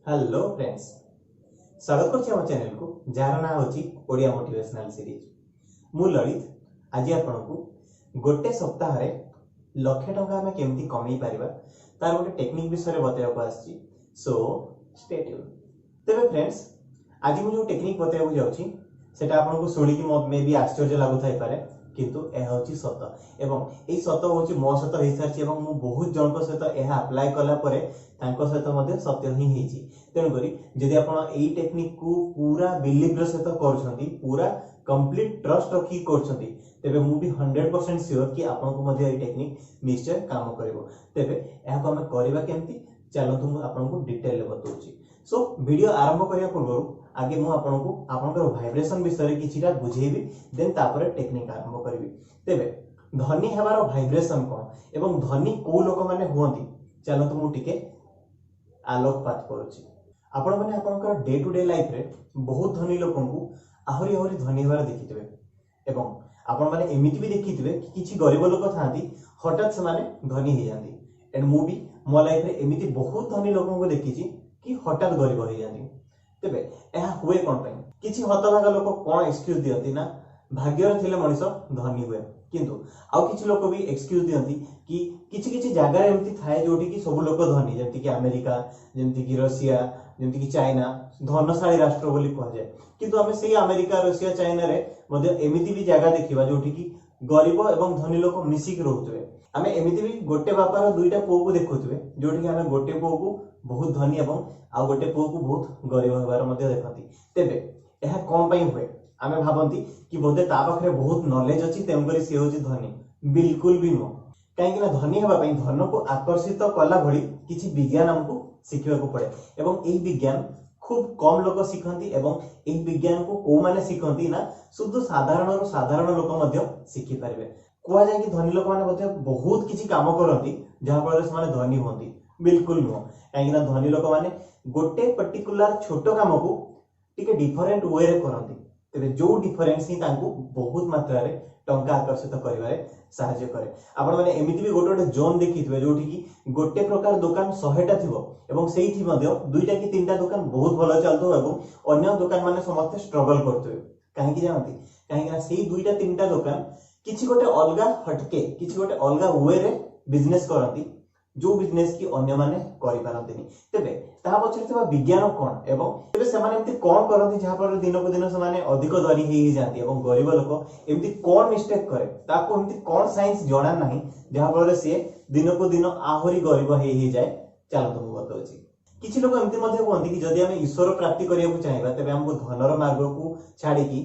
Hello friends, स्वागत करछि हम चैनल को जार ना होछि ओडिया मोटिवेशनल सीरीज। मु ललित आज आपनको गोटे सप्ताह रे लक्ष टंका हमें केमती कमाई परिबा तार गोटे टेक्निक विषय रे बताया को आछि। So stay tune. तबे फ्रेंड्स, आज मु जो टेक्निक बताया को जाउछि सेटा आपनको सुनी कि मे बी आश्चर्य लागु थाई पारे, किंतु यह होछि सत एवं एई सत होछि मो सत होई सारछि एवं मु बहुत जनक सहित यह अप्लाई कला परे तांको सहित मध्ये सत्य ही हेछि। तेणु करी जदि आपण एई टेक्निक को पूरा बिलीव सहित करछंती, पूरा कंप्लीट ट्रस्ट रखी करछंती, तेबे मु भी 100% श्योर कि आपण को मध्ये एई टेक्निक निश्चय काम करबो। तेबे एहा को हम करबा केमती चलंतु मु आपण को डिटेल ले बताउछि। सो वीडियो आरंभ करिया पूर्व आगे मु आपण को आपनकर वाइब्रेशन विषय किछिटा बुझेबी, देन तापर टेक्निक आरंभ करबी। तेबे धनी हेबार वाइब्रेशन कोन एवं धनी को लोक माने हुअंती चलंतु मु टिके आलोकपात करूछि। आपण माने आपनकर डे टू डे लाइफ रे बहुत धनी लोकन को आहुरी आहुरी धनी हेबार देखिथिबे एवं आपण माने एमिति भी देखिथिबे कि किछि गरीब लोक थांती हठात से माने धनी हो जांती। एंड मु भी मो लाइफ रे एमिति बहुत धनी लोकन को देखिछि कि हठात गरीब हो जांती। तेबे एहा हुए कोन पय किछि हतभागा लोक कोन एक्सक्यूज दियंती ना भाग्य रे थिले मनिष धनी हुए, किंतु आउ किछि लोक भी एक्सक्यूज दियंती कि किछि किछि जागा एमिति थाए जोटी कि सब लोक धनी, जेमति कि अमेरिका, जेमति कि रशिया, जेमति कि चाइना धनशाली राष्ट्र बोली कह जाय। किंतु हमें सेही अमेरिका, रशिया, चाइना रे मध्ये एमिति भी जागा देखिबा जोटी कि गरीब एवं धनी लोक मिसिक रहउतबे। हमें एमिति भी गोटे बापार दुईटा पुओ को देखुतबे जोटी कि हमें गोटे पुओ को बहुत धनी एवं आ गोटे पुओ को बहुत गरीब होबार मध्ये देखंती। तेबे एहा कोन पई हुए? आमे भाबंती कि बोधे ता पाखरे बहुत नॉलेज अछि तेमकरी से होछि धनी। बिल्कुल भी नो। काहे कि ना धनी हेबा पई धन को आकर्षित कला भली किछि विज्ञान हमकु सिखिबा को पड़े एवं एही विज्ञान खूब कम लोक सिखंती एवं एही विज्ञान को को माने सिखंती ना शुद्ध साधारण लोक मध्ये सिखि परिबे। कोआ जाय कि धनी लोक माने बोधे बहुत किछि काम करंती जहा फल से माने धनी होंती। बिल्कुल नो। काहे कि ना धनी लोक माने गोटे पर्टिकुलर छोटो काम को टिके डिफरेंट वे रे करंती। तेबे जो डिफरेंस ही तांको बहुत मात्रा रे टंका आकर्षित करिवारे सहायता करे। आपण माने एमिति भी गोटे जोन देखिथिबे जोठी कि गोटे प्रकार दुकान 100टा थिबो एवं सेही थि मध्ये दुईटा कि तीनटा दुकान बहुत भलो चलतो एवं अन्य दुकान माने समस्त स्ट्रगल करथबे। काहे कि जानती? काहे कि ना सेही दुईटा तीनटा दुकान किछि गोटे अलगा हटके, किछि गोटे अलगा वे रे बिजनेस करंती जो बिजनेस की अन्य माने करि पारंतिनी। तेबे ता पछरे थबा विज्ञान कोन एवं तेबे से माने एमति कोन करंती जहा पर दिन को दिन से माने अधिक धनी ही जाती एवं गरीब लोक एमति कोन मिस्टेक करे ताको एमति कोन साइंस जणा नाही जहा पर से दिन को दिन आहुरी गरीब ही जाय। चलो तुम बताउची किछि लोक एमति मध्ये कोंती कि जदि हम ईश्वर प्राप्ति करिया को चाहिबा तेबे हमको धनर मार्ग को छाडी कि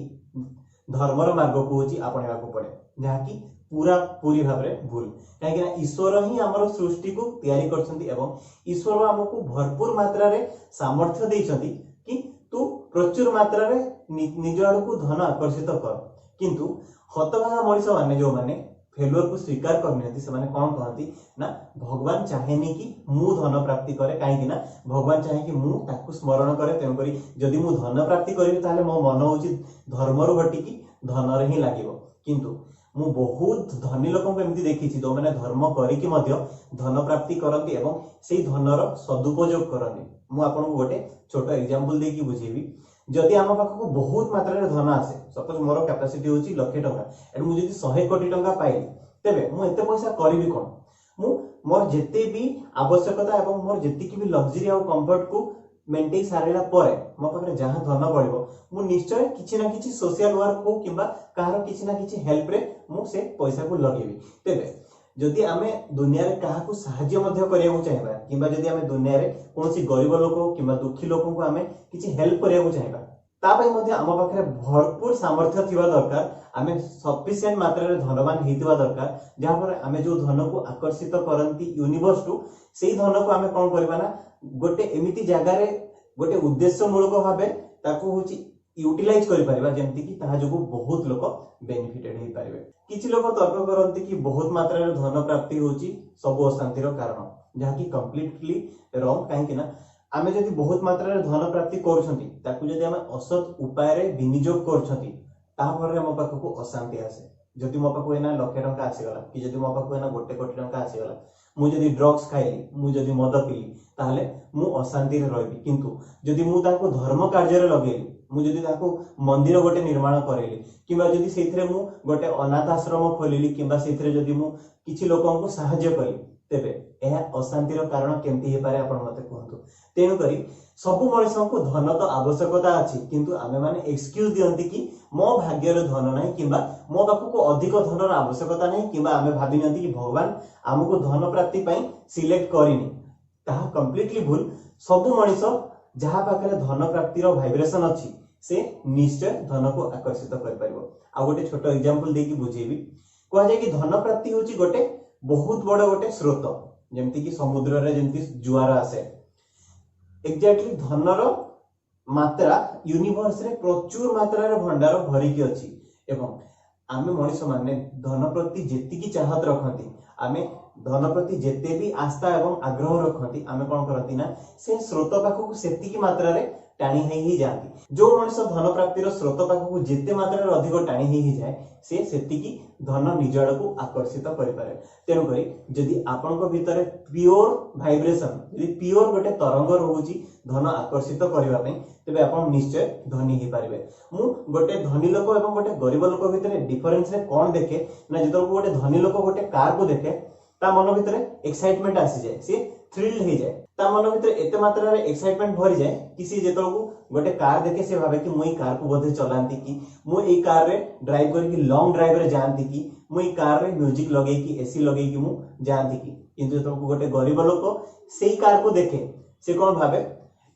धर्मर मार्ग को होची आपणेबा को पड़े, जहा कि पूरी भाबरे भूल। काहे कि ईश्वर ही हमर सृष्टि को तैयारी करछंती एवं ईश्वर हमको भरपूर मात्रा रे सामर्थ्य देइछंती कि तू प्रचुर मात्रा रे निज आड़ को धन आकर्षित कर। किंतु हतभागा मଣିଷ माने जो माने फेलुअर को स्वीकार करनियंती से माने कोन कहंती ना भगवान चाहेनी कि मु धन प्राप्ति करे। काहे कि ना भगवान चाहे कि मु ताकू स्मरण करे। तेन करी जदि मु धन प्राप्ति करिवि ताले मो मन होची धर्मरु हटी कि धनर ही लागिवो। किंतु मु बहुत धनी लोक को एमती देखिछि जो माने धर्म करी कि मध्य धन प्राप्ति करंती एवं सेही धनर सदुपयोग करंती। मु आपन को गोटे छोटो एग्जांपल देकी बुझेबी। जदि आम पाख को बहुत मात्रा रे धन आसे, सपोज मोर कैपेसिटी होची लाख टंका एंड मु जदि 100 कोटी टंका पाइली, तेबे मु एते पैसा करबी कोन? मु मोर जेते भी आवश्यकता एवं मोर जेति कि भी लग्जरी आ कंफर्ट को मेंटेन सारेला परे मो पाखरे जहां धन पड़िबो मु निश्चय किछि ना किछि सोशल वर्क हो किबा काହାର किछि ना किछि हेल्प रे मु से पैसा को लगेबी। तेबे जदि आमे दुनिया रे काहा को सहाय्य मध्ये करिया को चाहिबा किबा जदि आमे दुनिया रे कोनसी गरीब लोक किबा दुखी लोक को आमे किछि हेल्प करिया को चाहिबा ता पई मध्ये आम पाखरे भरपूर सामर्थ्य थिबा दरकार। आमे सफिशिएंट मात्रा रे धनवान हेतिबा दरकार जहा पर आमे जो धन को आकर्षित करंती यूनिवर्स टू सेही धन को आमे कोन करबा ना गोटे एमिति जागा रे गोटे उद्देश्य मूलक भाबे ताको होची यूटिलाइज करि परिबा जेमति कि ताहा जोगु बहुत लोक बेनिफिटेड हे परिबे। किछि लोक तर्क करंती कि बहुत मात्रा रे धन प्राप्ति होची सब अशांतिर कारण, जहा कि कंप्लीटली रॉन्ग। काहे कि ना आमे जदि बहुत मात्रा रे धन प्राप्ति करछंती ताकू जदि आमे असत उपाय रे विनियोग करछंती ताहा पर हम पाख को अशांति आसे। जदि मो पाख एना लाख टंका आसी गला कि जदि मो पाख एना गोटे कोटी टंका आसी गला, मु जदि ड्रग्स खाइली, मु जदि मद पीली, ताहले मु अशांति रे रहबी। किंतु जदि मु ताको धर्म कार्य रे लगेली, मु जदि ताको मंदिर गोटे निर्माण करेली किंबा जदि सेथिरे मु गोटे अनाथ आश्रम खोलिली किंबा सेथिरे जदि मु किछि लोकन को सहाय्य करी, तेबे एहा अशांतिर कारण केमती हे पारे आपण मते कहंतु। तेनु करी सबु मनुष्य को धन तो आवश्यकता अछि, किंतु आमे माने एक्सक्यूज दियंती कि मो भाग्य रे धन नाही किंबा मो पाखु को अधिक धन र आवश्यकता नाही किंबा आमे भाबी नंती कि भगवान हमको धन प्राप्ति पई सिलेक्ट करिनी। ताहा कंप्लीटली भूल। सबु मनुष्य जहा पाखरे धन प्राप्ति रो वाइब्रेशन अछि से निश्चय धन को आकर्षित कर परिबो। आ गोटे छोटो एग्जांपल देकी बुझेबी। कह जाय कि धन प्राप्ति होची गोटे बहुत बड़ गोटे स्रोत, जेमति कि समुद्र रे जेमति जुआर आसे, एग्जैक्टली धनर मात्रा यूनिवर्स रे प्रचुर मात्रा रे भंडार भरी की अछि। एवं आमे मनुष्य माने धन प्रति जेति की चाहत रखंती, आमे धन प्रति जेते भी आस्था एवं आग्रह रखंती, आमे कोन करंती ना से स्रोत पाखु सेति की मात्रा रे टाणी ही जाती। जो मनुष्य धन प्राप्तिर स्रोत पाखु जेते मात्रा रे अधिक टाणी ही जाए, से सेति की धन निज आड़कू आकर्षित करि पारे। तेनु करी जदि आपनक भितरे प्योर वाइब्रेशन, जदि प्योर गोटे तरंग रहउची धन आकर्षित करबा पई, तबे आपण निश्चय धनी ही पारिबे। मु गोटे धनी लोक एवं गोटे गरीब लोक भितरे डिफरेंस रे कोन देखे ना, जदि गोटे धनी लोक गोटे कार को देखे ता मन भितरे एक्साइटमेंट आसी जाए, से थ्रिल्ड हो जाए, ता मन भितरे एते मात्रा रे एक्साइटमेंट भरी जाए कि से जेतलकू गोटे कार देखे से भाबे कि मुई कार को बोधे चलांती कि मु ए कार रे ड्राइव करके लॉन्ग ड्राइव रे जानती कि मुई कार रे म्यूजिक लगेई कि एसी लगेई कि मु जानती कि। किंतु जेतलकू गोटे गरीब लोक सेई कार को देखे से कोन भाबे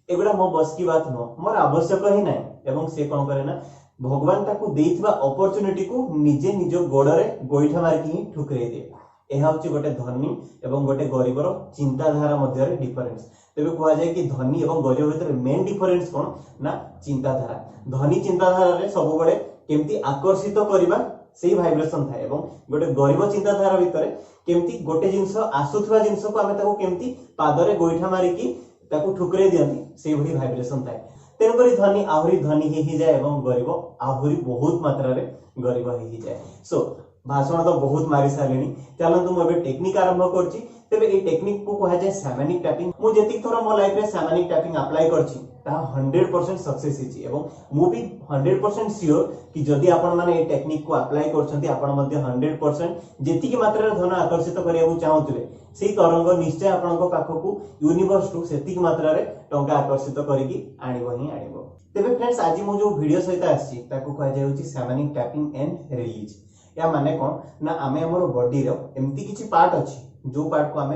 एगुडा मो बस की बात न, मोर आवश्यक ही नाही। एवं से कोन करे ना भगवान ताकू देइथिबा अपॉर्चुनिटी को निजे निजो गोड़रे गोइठा मारकी ही ठुकरे दे। एहा होची गोटे धनी एवं गोटे गरीबर चिंताधारा मध्य रे डिफरेंस। तेबे कहा जाय कि धनी एवं गरीब भितर मेन डिफरेंस कोन ना चिंताधारा। धनी चिंताधारा रे सब बडे केमती आकर्षित करबा सेही वाइब्रेशन थाए, एवं गोटे गरीब चिंताधारा भितर केमती गोटे जिंस आसुथवा जिंस को आमे ताको केमती पादरे गोइठा मारिकी ताको ठुकरे दियंती सेही भली वाइब्रेशन थाए। तेनु करी धनी आहुरी धनी ही जाए एवं गरीब आहुरी बहुत मात्रा रे गरीब ही जाए। सो भाषण तो बहुत मारी सारेनी, चलंतु मु एबे टेक्निक आरंभ करछि। तेबे ए टेक्निक को कहा जाय शैमनिक टैपिंग। मु जेतिक थोर मो लाइफ रे शैमनिक टैपिंग अप्लाई करछि ता 100% सक्सेस हिछि, एवं मु भी 100% श्योर कि जदि आपण माने ए टेक्निक को अप्लाई करछंती आपण मध्ये 100% जेतिकी मात्रा रे धन आकर्षित करिया चाहउथिबे सेही तरंग निश्चय आपणको पाखकू यूनिवर्स टू सेतिकी मात्रा रे टंका आकर्षित करिकी आनिबो ही आनिबो। तेबे फ्रेंड्स आज मु जो वीडियो सहित आछि ताको कहा जाय होछि शैमनिक टैपिंग एंड रिलीज। या माने कोन ना आमे हमर बॉडी रो एम्ति किछि पार्ट अछि जो पार्ट को आमे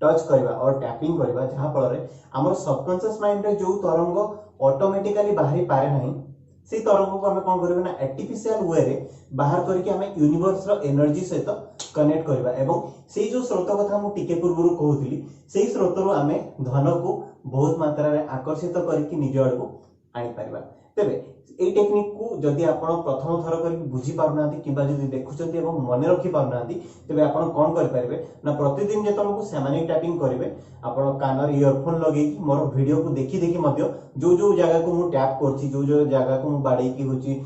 टच करबा और टैपिंग करबा, जहा फल रे हमर सबकॉन्शियस माइंड रे जो तरंग ऑटोमेटिकली बाहरी पारे नाही, से तरंग को आमे कोन करबा ना आर्टिफिशियल वे रे बाहर करके आमे यूनिवर्स रो एनर्जी सहित कनेक्ट करबा। एवं सेही जो स्रोत कथा मु टिके पूर्वरु कहउथिली सेही स्रोत रो आमे धन को बहुत मात्रा रे आकर्षित करके निज आड़को आनी परिबा। तेबे ए टेक्निक को जदि आपण प्रथम थर करके बुझी पारुनांती किबा जदि देखुचंती एवं मने रखि पारुनांती, तेबे आपण कोन कर परिबे ना प्रतिदिन जेतलकू शैमनिक टैपिंग करिवे आपण कानर इयरफोन लगेई कि मोर वीडियो को देखि देखि मध्य जो जो जगह को मु टैप करछि, जो जो जगह को मु बाडे की होछि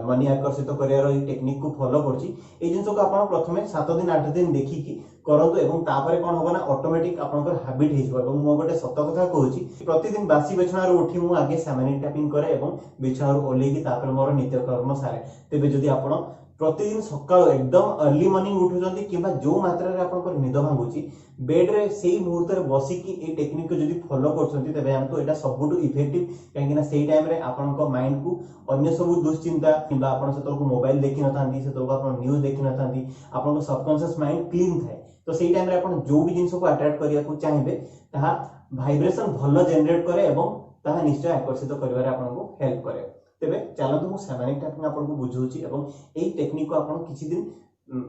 मनी आकर्षित करियार ए टेक्निक को फॉलो करछि, ए जिंस को आपण प्रथमे 7 दिन 8 दिन देखि कि करंतु एवं तापरे कोन होबा ना ऑटोमेटिक आपनकर हैबिट हे जबो। एवं मो गोटे सत कथा कहूछि प्रतिदिन बासी बिछाना रो उठी मु आगे शैमनिक टैपिंग करे एवं बिछाना रो ओले कि तापर मोर नित्य कर्म सारे। तेबे जदि आपण प्रतिदिन सकाळ एकदम अर्ली मॉर्निंग उठुचंती किबा जो मात्रा रे आपनकर निद भांगुची बेड रे सेही मुहूर्त रे बसी कि ए टेक्निक को जदि फॉलो करछंती, तेबे हमको एटा सबुटु इफेक्टिव। काहेकि ना सेही टाइम रे आपनकर माइंड को अन्य सब दुश्चिंता किबा आपण सेतरको मोबाइल देखि नथांती, सेतरको आपण न्यूज देखि नथांती, आपनकर सबकॉन्शियस माइंड क्लीन थाए। तो सेही टाइम रे आपण जो भी जिंस को अट्रैक्ट करिया को चाहेबे ताहा वाइब्रेशन भलो जनरेट करे एवं ताहा निश्चय आकर्षित करिवारे आपनको हेल्प करे। तेबे चलंतु मु शैमनिक टैपिंग आपनको बुझौछि एवं एई टेक्निक को आपण किछि दिन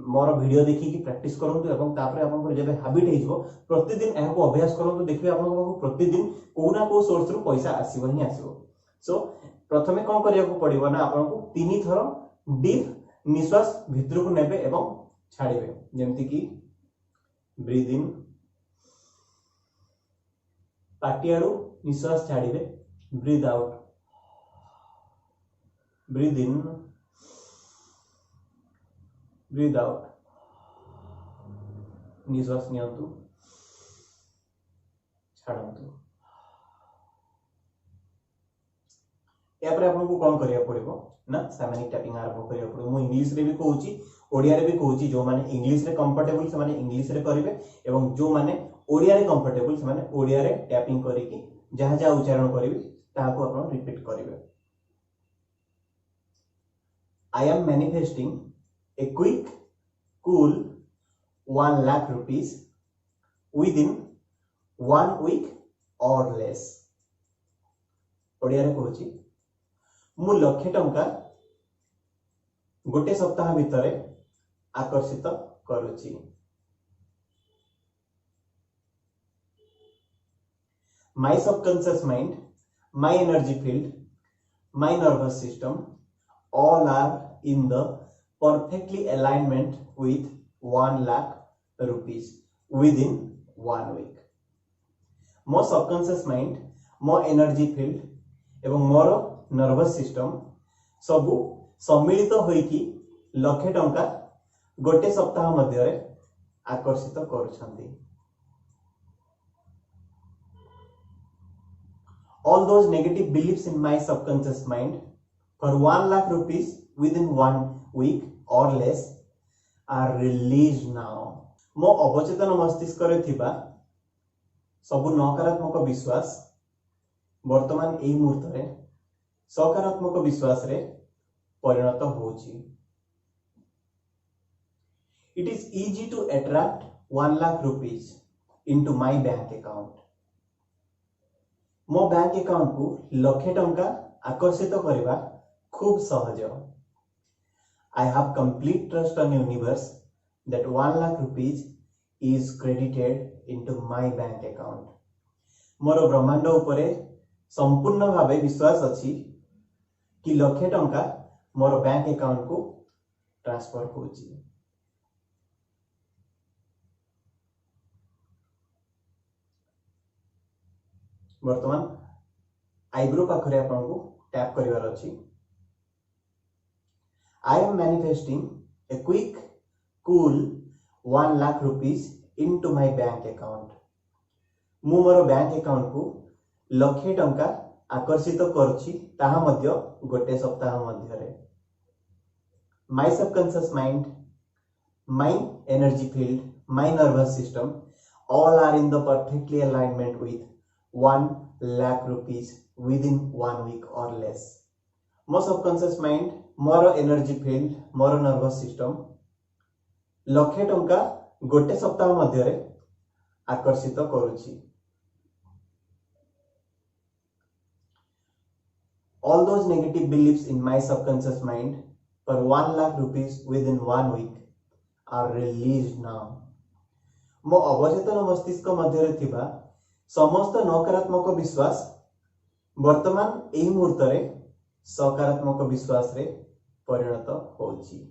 मोर वीडियो देखि कि प्रैक्टिस करंतु एवं तापरे आपनको जेबे हैबिट हे जबो प्रतिदिन एहाको अभ्यास करंतु, देखिबे आपनको प्रतिदिन को ना को सोर्स रु पैसा आसीबो ही आसीबो। सो प्रथमे कोन करिया को पड़िबो ना आपनको 3 थर डीप निश्वास भितर को नेबे एवं छाड़िबे, जेमति कि ब्रीथ इन, पाटियाडू निश्वास छाड़िबे, ब्रीथ आउट, ब्रीथ इन, ब्रीथ आउट, निश्वास नियंतु, छाड़ନ୍ତୁ या पर आपको कौन करिया पड़िबो ना सामानिक टैपिंग आरंभ करिया पड़िबो मु इंग्लिश रे भी कहूची ओडिया रे भी कहूची जो माने इंग्लिश रे कंफर्टेबल से माने इंग्लिश रे करिवे एवं जो माने ओडिया रे कंफर्टेबल से माने ओडिया रे टैपिंग करिकि जहां जहां उच्चारण करिवे ताको आपण रिपीट करिवे I am manifesting a quick cool 1 lakh rupees within 1 week or less Odia रे कहूची मु लक्ष्य टंका गोटे सप्ताह भितर आकर्षित करूची my subconscious mind my energy field my nervous system all are in the perfectly alignment with 1 lakh rupees within 1 week मो सबकॉन्शियस माइंड मो एनर्जी फील्ड एवं मोर नर्वस सिस्टम सबु सम्मिलित होइकी लक्षे टंका गोटे सप्ताह मध्य आकर्षित करुछंती all those negative beliefs in my subconscious mind for 1 lakh rupees within 1 week or less are released now मो अवचेतन मस्तिष्क रे थिबा सबु नकारात्मक विश्वास वर्तमान एई मुहूर्त रे सकारात्मक विश्वास रे परिणत होउची it is easy to attract 1 lakh rupees into my bank account मो बैंक अकाउंट को लक्षे टंका आकर्षित करबा खूब सहज I have complete trust on universe that 1 lakh rupees is credited into my bank account मोर ब्रह्मांड उपरे संपूर्ण भावे विश्वास अछि कि लक्षे टंका मोर बैंक अकाउंट को ट्रांसफर होची वर्तमान आईब्रो पाखरे आपन को टैप करिवार अछि I am manifesting a quick cool 1 lakh rupees into my bank account मु मोर बैंक अकाउंट को लक्षे टंका आकर्षित करछि ताहा मध्य गोटे सप्ताह मध्य रे my subconscious mind my energy field my nervous system all are in the perfectly alignment with 1 lakh rupees within 1 week or less मो सबकॉन्शियस माइंड मोर एनर्जी फील्ड मोर नर्वस सिस्टम लक्षे टंका गोटे सप्ताह मध्य रे आकर्षित करूची all those negative beliefs in my subconscious mind for 1 lakh rupees within 1 week are released now मो अवचेतन मस्तिष्क मध्य रे थिबा समस्त नकारात्मक विश्वास वर्तमान एही मुहूर्त रे सकारात्मक विश्वास रे परिणत होउची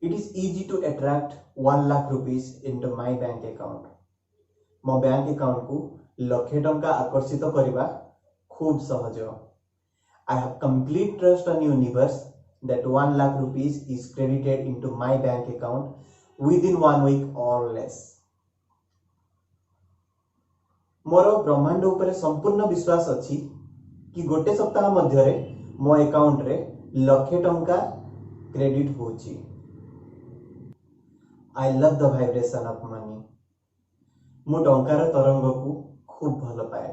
It is easy to attract 1 lakh rupees into my bank account मो बैंक अकाउंट को लक्षे टंका आकर्षित करबा खूब सहज I have complete trust on universe that 1 lakh rupees is credited into my bank account within 1 week or less मोर ब्रह्मांड उपरे संपूर्ण विश्वास अछि कि गोटे सप्ताह मध्य रे मो अकाउंट रे लक्षे टंका क्रेडिट होची I love the vibration of money मु टंकार तरंग को खूब भल पाए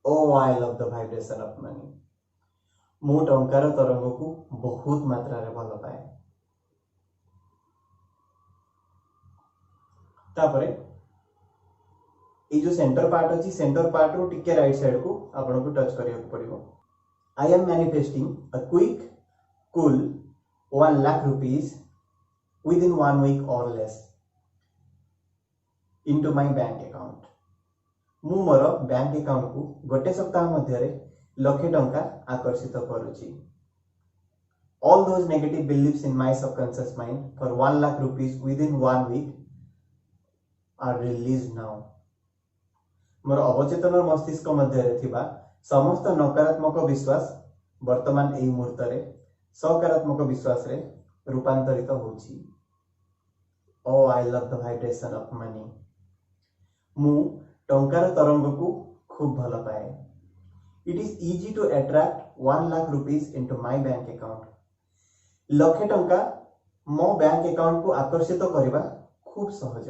Oh I love the vibration of money मु टंकार तरंग को बहुत मात्रा रे भल पाए तापरे ये जो सेंटर पार्ट अछि सेंटर पार्ट रो टिके राइट साइड को आपन को टच करिया पड़िबो I am manifesting a quick cool 1 lakh rupees within 1 week or less into my bank account मु मोर बैंक अकाउंट को गोटे सप्ताह मध्य रे लक्षे टंका आकर्षित करूची all those negative beliefs in my subconscious mind for 1 lakh rupees within 1 week are released now मोर अवचेतन मस्तिष्क मध्य रे थिबा समस्त नकारात्मक विश्वास वर्तमान एही मुहूर्त रे सकारात्मक विश्वास रे रूपांतरित होउची Oh I love the vibration of money मु टंकार तरंग को खूब भल पाए। It is easy to attract 1 lakh rupees into my bank account. लक्षे टंका मो बैंक अकाउंट को आकर्षित करबा खूब सहज।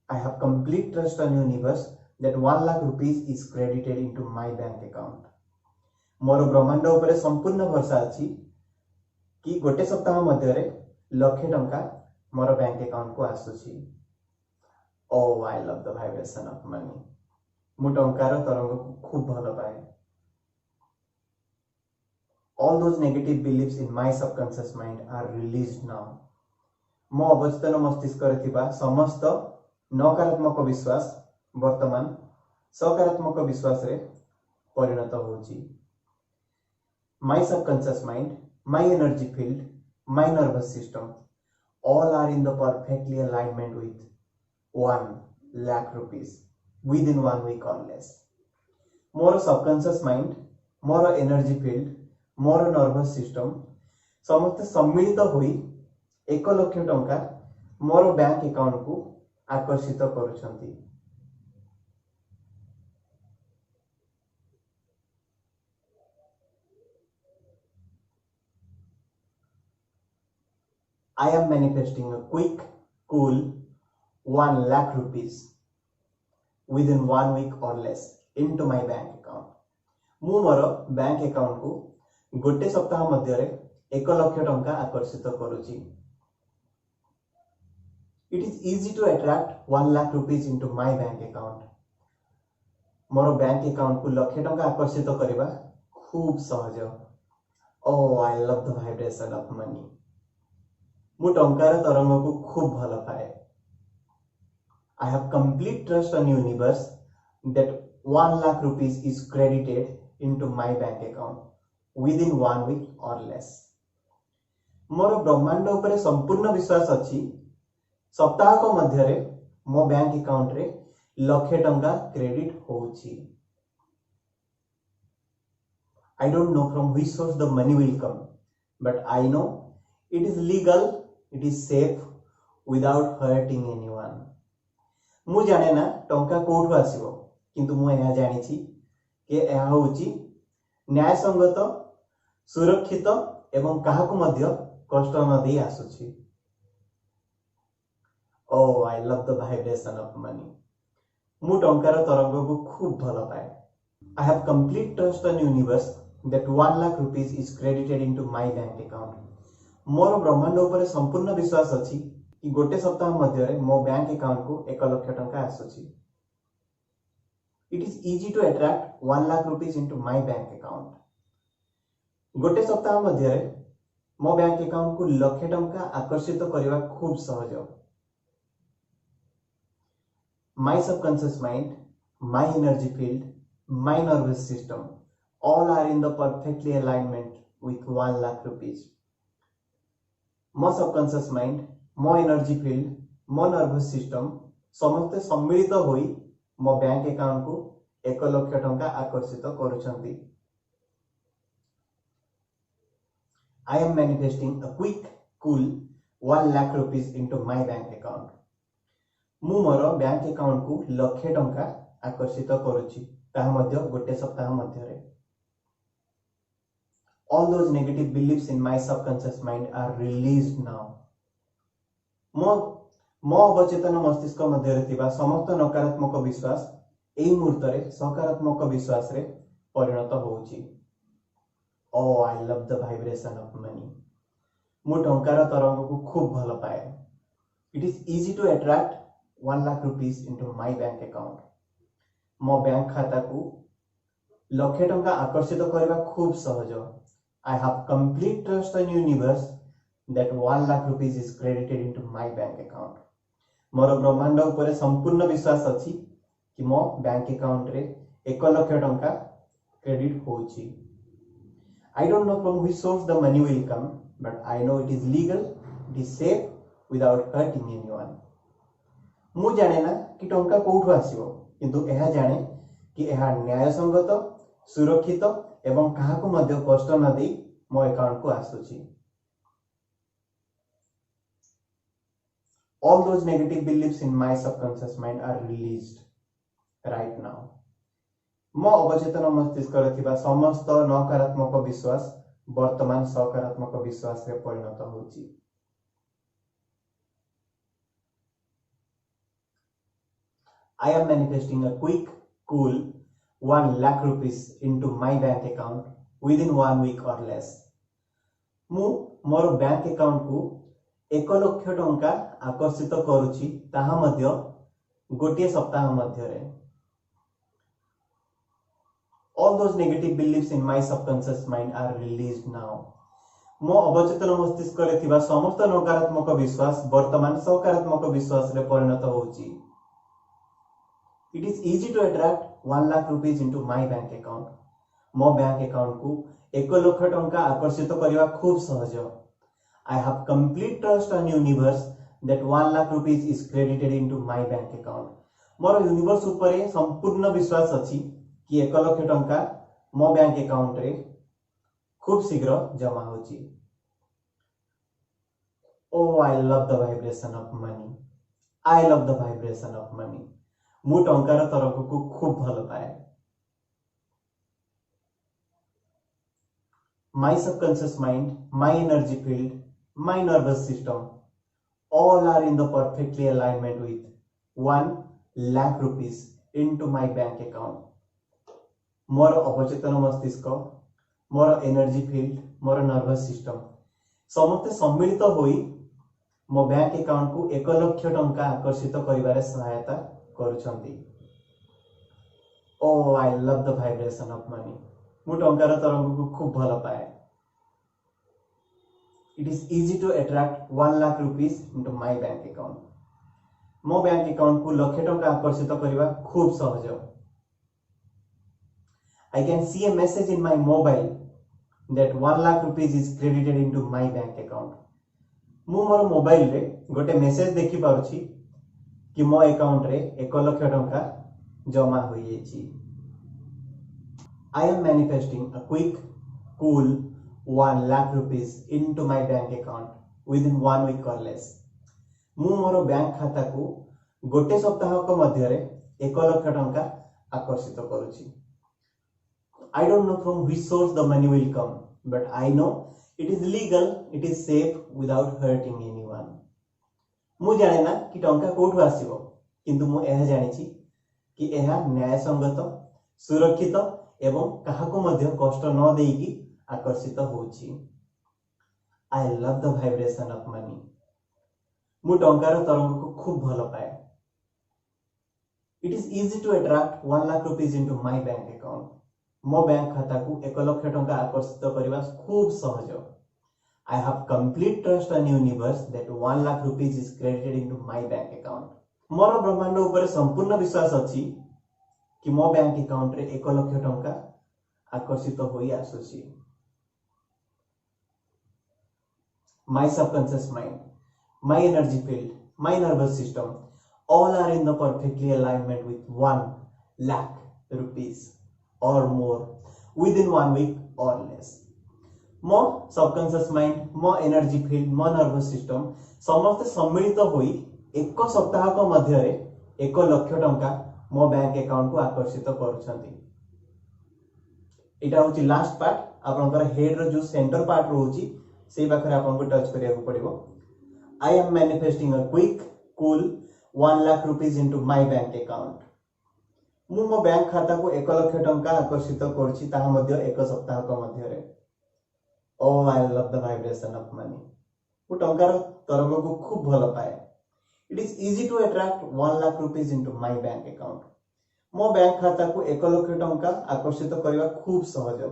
I have complete trust on universe that 1 lakh rupees is credited into my bank account. मोर ब्रह्मांड उपरे संपूर्ण भरोसा अछि कि गोटे सप्ताह मध्य रे लक्षे टंका मोर बैंक अकाउंट को आसुछि। Oh, I love the vibration of money. मु टंकार तरंग को खूब भल पाए। All those negative beliefs in my subconscious mind are released now. मो अवचेतन मस्तिष्क रे थिबा समस्त नकारात्मक विश्वास वर्तमान सकारात्मक विश्वास रे परिणत होछि। My subconscious mind, my energy field, my nervous system, all are in the perfectly alignment with 1 lakh rupees within 1 week or less. More subconscious mind, मोर एनर्जी फील्ड, मोर नर्वस सिस्टम समस्त सम्मिलित होई 1 लाख टंका मोर बैंक अकाउंट को आकर्षित करुछंती। I am manifesting a quick, cool 1 lakh rupees within 1 week or less into my bank account. मु मोर bank account को गोटे सप्ताह मध्य रे 1 लाख टंका आकर्षित करुछि। It is easy to attract 1 lakh rupees into my bank account. More bank account को लाख टंका आकर्षित करबा खूब सहज। Oh, I love the vibration of money. मु टंकार तरंग को खूब भल पाए। I have complete trust on universe that 1 lakh rupees is credited into my bank account within 1 week or less. मोर ब्रह्मांड उपरे संपूर्ण विश्वास अछि सप्ताह को मध्य रे मो बैंक अकाउंट रे लाख टंका credit होउछि। I don't know from which source the money will come, but I know it is legal, it is safe without hurting anyone. मु जाने ना टंका कोठु आसीबो, किंतु मु एहा जानिछि के एहा होउछि न्याय संगत, सुरक्षित एवं काहाकु मध्य कष्ट न दे आसुछि। Oh, I love the vibration of money. मु टंकार तरंग को खूब भल पाए। I have complete trust on universe that 1 lakh rupees is credited into my bank account. मोर ब्रह्मांड उपरे संपूर्ण विश्वास अछि कि गोटे सप्ताह मध्य रे मो बैंक अकाउंट को 1 लाख टंका आसुछि। It is easy to attract 1 lakh rupees into my bank account. गोटे सप्ताह मध्य रे मो बैंक अकाउंट को लाख टंका आकर्षित करबा खूब सहज। My subconscious mind, my energy field, my nervous system, all are in the perfectly alignment with 1 lakh rupees. मो सबकॉन्शियस माइंड, मो एनर्जी फील्ड, मो नर्वस सिस्टम समस्त सम्मिलित होई मो बैंक अकाउंट को 1 लाख टंका आकर्षित करुछंती। I am manifesting a quick, cool 1 lakh rupees into my bank account. मु मोर बैंक अकाउंट को लाख टंका आकर्षित करुछि, ताहा मध्य गोटे सप्ताह मध्य रे। All those negative beliefs in my subconscious mind are released now. मो अवचेतन मस्तिष्क मध्य रे थिबा समस्त नकारात्मक विश्वास एई मुहूर्त रे सकारात्मक विश्वास रे परिणत होउछि। Oh, I love the vibration of money. मु टंकार तरंग को खूब भल पाए। It is easy to attract 1 lakh rupees into my bank account. मो बैंक खाता को लाख टंका आकर्षित करबा खूब सहज। I have complete trust on universe that 1 lakh rupees is credited into my bank account. मोर ब्रह्मांड उपरे संपूर्ण विश्वास अछि कि मो बैंक अकाउंट रे 1 लाख टंका credit होउछि। I don't know from which source the money will come, but I know it is legal, it is safe without hurting anyone. मु जाने ना कि टंका कोठु आसीबो, किंतु एहा जाने कि एहा न्याय संगत, सुरक्षित एवं काहाकु मध्य कष्ट न दे मो अकाउंट को आसुछि। All those negative beliefs in my subconscious mind are released right now. मो अवचेतन मस्तिष्क रे थिबा समस्त नकारात्मक विश्वास वर्तमान सकारात्मक विश्वास रे परिणत होची. I am manifesting a quick, cool 1 lakh rupees into my bank account within 1 week or less. मु मोर बैंक अकाउंट को 1 लाख टंका आकर्षित करूची ताहा मध्य गोटे सप्ताह मध्य रे. All those negative beliefs in my subconscious mind are released now. मो अवचेतन मस्तिष्क रे थिबा समस्त नकारात्मक विश्वास वर्तमान सकारात्मक विश्वास रे परिणत होची. It is easy to attract 1 lakh rupees into my bank account. मो बैंक अकाउंट को 1 लाख टंका आकर्षित करबा खूब सहज. I have complete trust on universe that 1 lakh rupees is credited into my bank account. More universe ऊपर संपूर्ण विश्वास अछि कि 1 लाख टंका मो बैंक अकाउंट रे खूब शीघ्र जमा होची. Oh, I love the vibration of money. I love the vibration of money. मु टंकार तरंग को खूब भल पाए. My subconscious mind, my energy field, my nervous system, all are in the perfectly alignment with 1 lakh rupees into my bank account. मोर अपचेतन मस्तिष्क, मोर energy field, मोर nervous system समस्त सम्मिलित होई मो बैंक अकाउंट को 1 लाख टंका आकर्षित करिवारे सहायता करूछंती. Oh, I love the vibration of money. मु टंकार तरंग को खूब भल पाए. It is easy to attract 1 lakh rupees into my bank account. मो बैंक अकाउंट को लाख टंका आकर्षित करबा खूब सहज. I can see a message in my mobile that 1 lakh rupees is credited into my bank account. मु मोर मोबाइल रे गोटे मेसेज देखि पारुछि कि मो अकाउंट रे 1 लाख टंका जमा होई जेछि. I am manifesting a quick, cool 1 lakh rupees into my bank account within 1 week or less. मु मोर बैंक खाता को गोटे सप्ताह को मध्य रे 1 लाख टंका आकर्षित करूछि. I don't know from which source the money will come, but I know it is legal, it is safe without hurting anyone. मु जाने ना कि टंका कोठु आसीबो, किंतु मु एहा जानिछि कि एहा न्याय संगत, सुरक्षित एवं काहाको मध्य कष्ट न देइकी आकर्षित होछि. I love the vibration of money. मु टंकार तरंग को खूब भल पाए. It is easy to attract 1 lakh rupees into my bank account. मो बैंक खाता को 1 लाख टंका आकर्षित करबा खूब सहज. I have complete trust on universe that 1 lakh rupees is credited into my bank account. मोर ब्रह्मांड ऊपर संपूर्ण विश्वास अछि कि मो बैंक अकाउंट रे 1 लाख टंका आकर्षित होई आसुछि. My subconscious mind, my energy field, my nervous system, all are in the perfectly alignment with 1 lakh rupees or more within 1 week or less. मो सबकॉन्शियस माइंड, मो एनर्जी फील्ड, मो नर्वस सिस्टम समस्त सम्मिलित होई 1 सप्ताह को मध्य रे 1 लाख टंका मो बैंक अकाउंट को आकर्षित करूछंती. इटा होची लास्ट पार्ट. आपनकर हेड रो जो सेंटर पार्ट रहउची से पाखरे आपनको टच करिया को पड़िबो. I am manifesting a quick, cool 1 lakh rupees into my bank account. मु मो बैंक खाता को 1 लाख टंका आकर्षित करछि ताहा मध्य 1 सप्ताह को मध्य रे. Oh, I love the vibration of money. मु टंकार तरंग को खूब भल पाए. It is easy to attract 1 lakh rupees into my bank account. मो बैंक खाता को 1 लाख टंका आकर्षित करबा खूब सहज.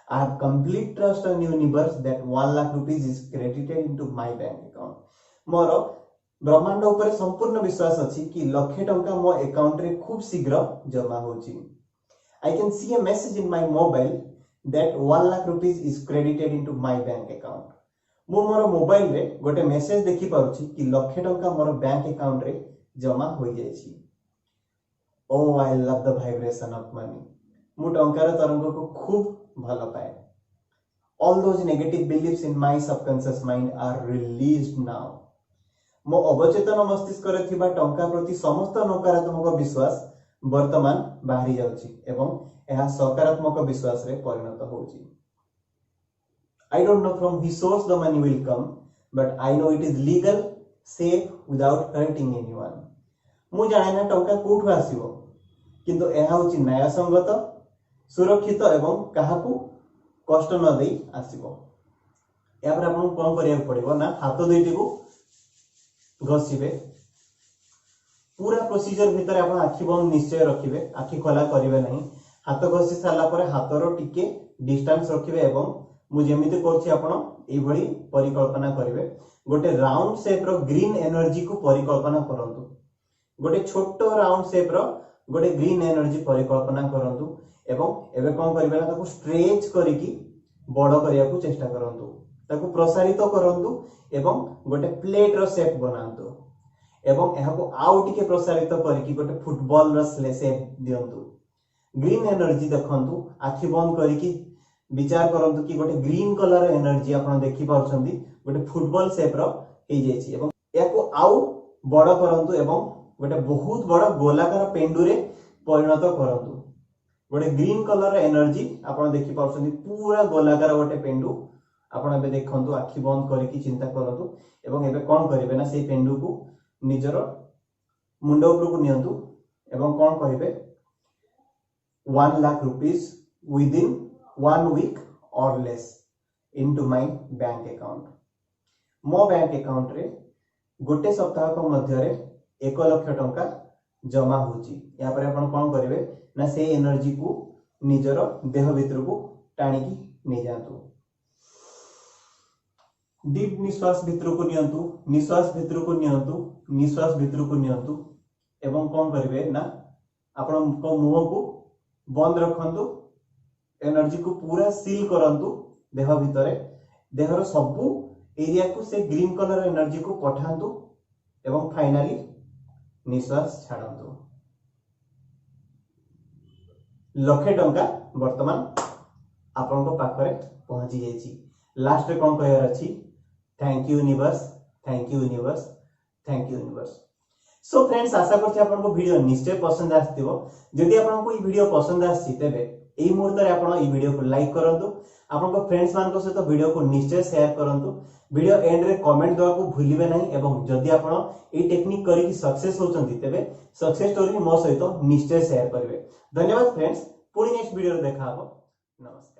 I have complete trust on universe that 1 lakh rupees is credited into my bank account. मोर ब्रह्मांड ऊपर संपूर्ण विश्वास अछि कि लाख टंका मो अकाउंट रे खूब शीघ्र जमा होछि. I can see a message in my mobile that 1 lakh rupees is credited into my bank account. मु मोर मोबाइल रे गोटे मेसेज देखि पारुछि कि लाख टंका मोर बैंक अकाउंट रे जमा होई जायछि. Oh, I love the vibration of money. मु टंकार तरंग को खूब भल पाए. All those negative beliefs in my subconscious mind are released now. मो अवचेतन मस्तिष्क रे थिबा टंका प्रति समस्त नकारात्मक विश्वास वर्तमान बाहरी जाउची एवं यह सकारात्मक विश्वास रे परिणत होउची। I don't know from which source the money will come, but I know it is legal, safe, without hurting anyone. मु जाने ना टंका कोठु आसीबो, किंतु यह होची न्यायसंगत, सुरक्षित एवं काहाकू कष्ट न देई आसीबो। या पर आपन कोन करिया पड़िबो ना हाथ दुईटी को घसीबे। पूरा प्रोसीजर भीतर आप आखि बंद निश्चय रखिबे, आखि खोला करिवे नहीं। हाथ घसी साला पर हाथरो टिके डिस्टेंस रखिबे एवं मु जेमिति करछि आपण एई भली परिकल्पना करिवे। गोटे राउंड शेप रो ग्रीन एनर्जी को परिकल्पना करंतु। गोटे छोटो राउंड शेप रो गोटे ग्रीन एनर्जी परिकल्पना करंतु एवं एबे कोन करिवे ना ताको स्ट्रेच करिकि बड़ करिया को चेष्टा करंतु। ताको प्रसारित करंतु एवं गोटे प्लेट रो शेप बनांतु एवं एहा को आउ टिके प्रसारित करिकि गोटे फुटबॉल रो शेप दियंतु। ग्रीन एनर्जी देखंतु, आखि बंद करिकि विचार करंतु कि गोटे ग्रीन कलर एनर्जी आपण देखि पाउछंती गोटे फुटबॉल शेप रो हे जेछि एवं याको आउ बड़ करंतु एवं गोटे बहुत बड़ गोलाकार पेंडु रे परिणत करंतु। गोटे ग्रीन कलर एनर्जी आपण देखि पाउछंती पूरा गोलाकार गोटे पेंडु आपण एबे देखंतु आखि बंद करिकि चिंता करंतु एवं एबे कोन करिवे ना सेई पेंडु को निजर मुंड ऊपर को नियंतु एवं कोन कहिबे 1 lakh rupees within 1 week or less into my bank account। मो बैंक अकाउंट रे गोटे सप्ताह को मध्य रे 1 लाख टंका जमा होची। या पर आपण कोन करिवे ना से एनर्जी को निजर देह भीतर को टाणी की नै जातु। डीप निश्वास भीतर को नियंतु, निश्वास भीतर को नियंतु, निश्वास भीतर को नियंतु एवं कोन करिवे ना आपण को मुंह को बंद रखंतु। एनर्जी को पूरा सील करंतु देह भितरे। देहर सबु एरिया को से ग्रीन कलर एनर्जी को पठांतु एवं फाइनली निश्वास छाड़ंतु। लक्षे टंका वर्तमान आपन को पाखरे पहुंची जायछि। लास्ट रे कोन कहर अछि thank you universe, thank you universe, thank you universe. So friends आशा करछि आपन को वीडियो निश्चय पसंद आस्तिबो। जदि आपन को ई वीडियो पसंद आछि तेबे एई मुहूर्त रे आपन ई वीडियो को लाइक करंतु, आपन को फ्रेंड्स मान को सहित वीडियो को निश्चय शेयर करंतु। वीडियो एंड रे कमेंट देवा को भूलिबे नहीं एवं जदि आपन ई टेक्निक करी कि सक्सेस होचंती तेबे सक्सेस स्टोरी मो सहित निश्चय शेयर करिवे। धन्यवाद फ्रेंड्स, पुणी नेक्स्ट वीडियो रे देखा हबो। नमस्कार।